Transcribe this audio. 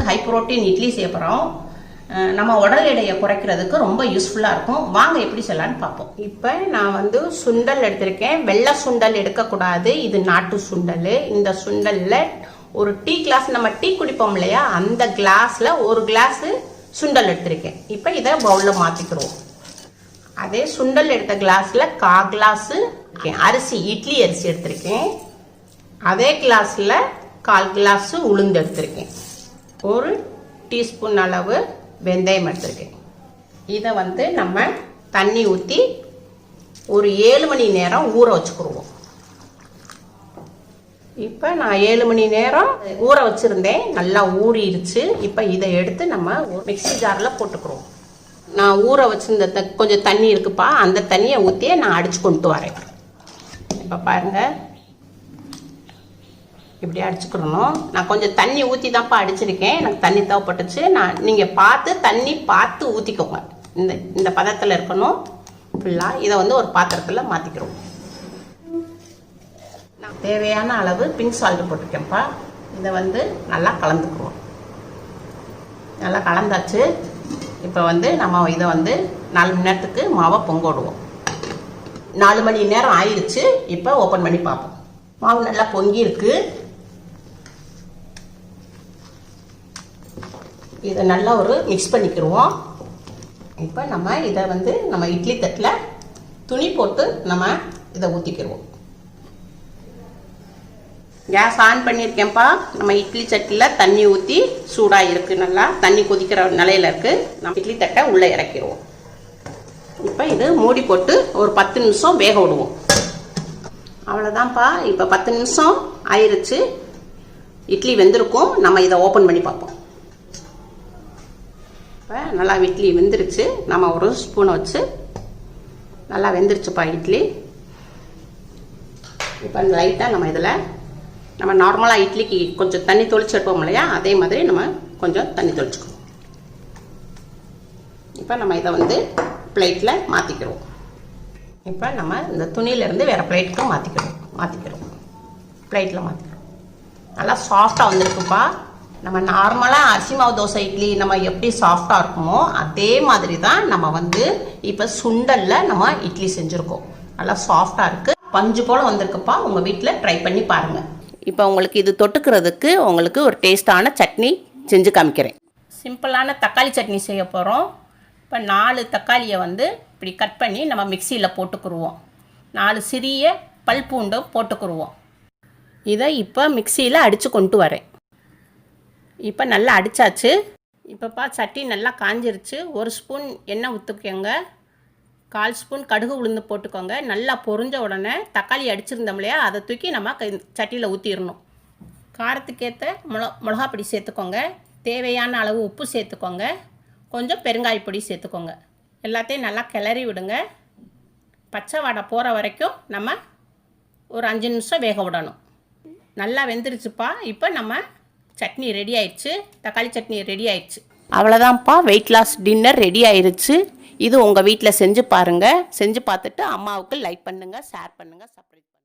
High protein idli செய்ய போகிறோம். நம்ம உடல் எடையை குறைக்கிறதுக்கு ரொம்ப யூஸ்ஃபுல்லாக இருக்கும். வாங்க எப்படி செய்யலான்னு பார்ப்போம். இப்போ நான் வந்து சுண்டல் எடுத்திருக்கேன். வெள்ளை சுண்டல் எடுக்கக்கூடாது, இது நாட்டு சுண்டல். இந்த சுண்டலில் ஒரு டீ கிளாஸ், நம்ம டீ குடிப்போம் இல்லையா, அந்த கிளாஸில் ஒரு கிளாஸ் சுண்டல் எடுத்திருக்கேன். இப்போ இதை பவுலில் மாற்றிக்கிறோம். அதே சுண்டல் எடுத்த கிளாஸில் 1/4 கிளாஸு அரிசி, இட்லி அரிசி எடுத்திருக்கேன். அதே கிளாஸில் 1/4 கிளாஸு உளுந்து எடுத்திருக்கேன். ஒரு டீஸ்பூன் அளவு வெந்தயம் எடுத்திருக்கேன். இதை வந்து நம்ம தண்ணி ஊற்றி ஒரு 7 மணி நேரம் ஊற வச்சுக்கிடுவோம். இப்போ நான் 7 மணி நேரம் ஊற வச்சுருந்தேன், நல்லா ஊறிடுச்சு. இப்போ இதை எடுத்து நம்ம மிக்ஸி ஜாரில் போட்டுக்கிறோம். நான் ஊற வச்சுருந்த கொஞ்சம் தண்ணி இருக்குப்பா, அந்த தண்ணியை ஊற்றியே நான் அடித்து கொண்டு வரேன். இப்போ பாருங்கள், இப்படி அடிச்சுக்கிறணும். நான் கொஞ்சம் தண்ணி ஊற்றி தான்ப்பா அடிச்சிருக்கேன், எனக்கு தண்ணி தேவைப்பட்டுச்சு. நீங்கள் தண்ணி பார்த்து ஊற்றிக்கோங்க. இந்த பதத்தில் இருக்கணும் ஃபுல்லாக. இதை வந்து ஒரு பாத்திரத்தில் மாற்றிக்கிறோம். நான் தேவையான அளவு பிங்க் சால்ட் போட்டிருக்கேன்ப்பா. இதை வந்து நல்லா கலந்துக்குவோம். நல்லா கலந்தாச்சு. இப்போ வந்து நம்ம இதை வந்து 4 மணி நேரத்துக்கு மாவை பொங்க விடுவோம். 4 மணி நேரம் ஆயிடுச்சு. இப்போ ஓப்பன் பண்ணி பார்ப்போம். மாவு நல்லா பொங்கி இருக்கு. இதை நல்லா ஒரு மிக்ஸ் பண்ணிக்கிடுவோம். இப்போ நம்ம இதை வந்து நம்ம இட்லி தட்டில் துணி போட்டு நம்ம இதை ஊற்றிக்கிடுவோம். Case on பண்ணியிருக்கேன்ப்பா. நம்ம இட்லி சட்டியில் தண்ணி ஊற்றி சூடாக இருக்குது, நல்லா தண்ணி கொதிக்கிற நிலையில் இருக்குது. நம்ம இட்லி தட்டை உள்ளே இறக்கிடுவோம். இப்போ இது மூடி போட்டு ஒரு 10 நிமிஷம் வேக விடுவோம். அவ்வளோதான்ப்பா. இப்போ 10 நிமிஷம் ஆயிடுச்சு. இட்லி வெந்திருக்கும். நம்ம இதை ஓப்பன் பண்ணி பார்ப்போம். இப்போ நல்லா இட்லி வெந்துருச்சு. நம்ம ஒரு ஸ்பூனை வச்சு நல்லா வெந்துருச்சுப்பா இட்லி. இப்போ லைட்டாக நம்ம இதில் நம்ம நார்மலாக இட்லிக்கு கொஞ்சம் தண்ணி தொளிச்சு எடுப்போம் இல்லையா, அதே மாதிரி நம்ம கொஞ்சம் தண்ணி தொளிச்சுக்குவோம். இப்போ நம்ம இதை வந்து பிளேட்டில் மாற்றிக்கிறோம். இப்போ நம்ம இந்த துணியிலேருந்து வேறு பிளேட்டுக்கு மாற்றிக்கிறோம். பிளேட்டில் மாற்றிக்கிறோம். நல்லா சாஃப்டாக வந்திருக்குப்பா. நம்ம நார்மலாக அரிசி மாவு தோசை இட்லி நம்ம எப்படி சாஃப்டாக இருக்குமோ அதே மாதிரி தான் நம்ம வந்து இப்போ சுண்டலில் நம்ம இட்லி செஞ்சுருக்கோம். நல்லா சாஃப்டாக இருக்குது, பஞ்சு போல் வந்திருக்குப்பா. உங்கள் வீட்டில் ட்ரை பண்ணி பாருங்கள். இப்போ உங்களுக்கு இது தொட்டுக்கிறதுக்கு உங்களுக்கு ஒரு டேஸ்டான சட்னி செஞ்சு காமிக்கிறேன். சிம்பிளான தக்காளி சட்னி செய்ய போகிறோம். இப்போ 4 தக்காளியை வந்து இப்படி கட் பண்ணி நம்ம மிக்சியில் போட்டுக்குருவோம். 4 சிறிய பல் பூண்டும் போட்டுக்குருவோம். இதை இப்போ மிக்சியில் அடித்து கொண்டு வரேன். இப்போ நல்லா அடித்தாச்சு. இப்போப்பா சட்டி நல்லா காஞ்சிருச்சு. 1 ஸ்பூன் எண்ணெய் ஊற்றிக்கோங்க. 1/4 ஸ்பூன் கடுகு உளுந்து போட்டுக்கோங்க. நல்லா பொரிஞ்ச உடனே தக்காளி அடிச்சிருந்தோம் இல்லையா, அதை தூக்கி நம்ம சட்டியில் ஊற்றிடணும். காரத்துக்கேற்ற மிளகாப்பொடி சேர்த்துக்கோங்க. தேவையான அளவு உப்பு சேர்த்துக்கோங்க. கொஞ்சம் பெருங்காயப்பொடி சேர்த்துக்கோங்க. எல்லாத்தையும் நல்லா கிளறி விடுங்க. பச்சை வாடை போகிற வரைக்கும் நம்ம ஒரு 5 நிமிஷம் வேக விடணும். நல்லா வெந்துருச்சுப்பா. இப்போ நம்ம சட்னி ரெடி ஆயிடுச்சு. தக்காளி சட்னி ரெடி ஆயிடுச்சு. அவ்வளோதான்ப்பா, வெயிட் லாஸ் டின்னர் ரெடி ஆயிடுச்சு. இது உங்கள் வீட்டில் செஞ்சு பாருங்கள். செஞ்சு பார்த்துட்டு அம்மாவுக்கு லைக் பண்ணுங்கள், ஷேர் பண்ணுங்கள், சப்ஸ்கிரைப் பண்ணுங்கள்.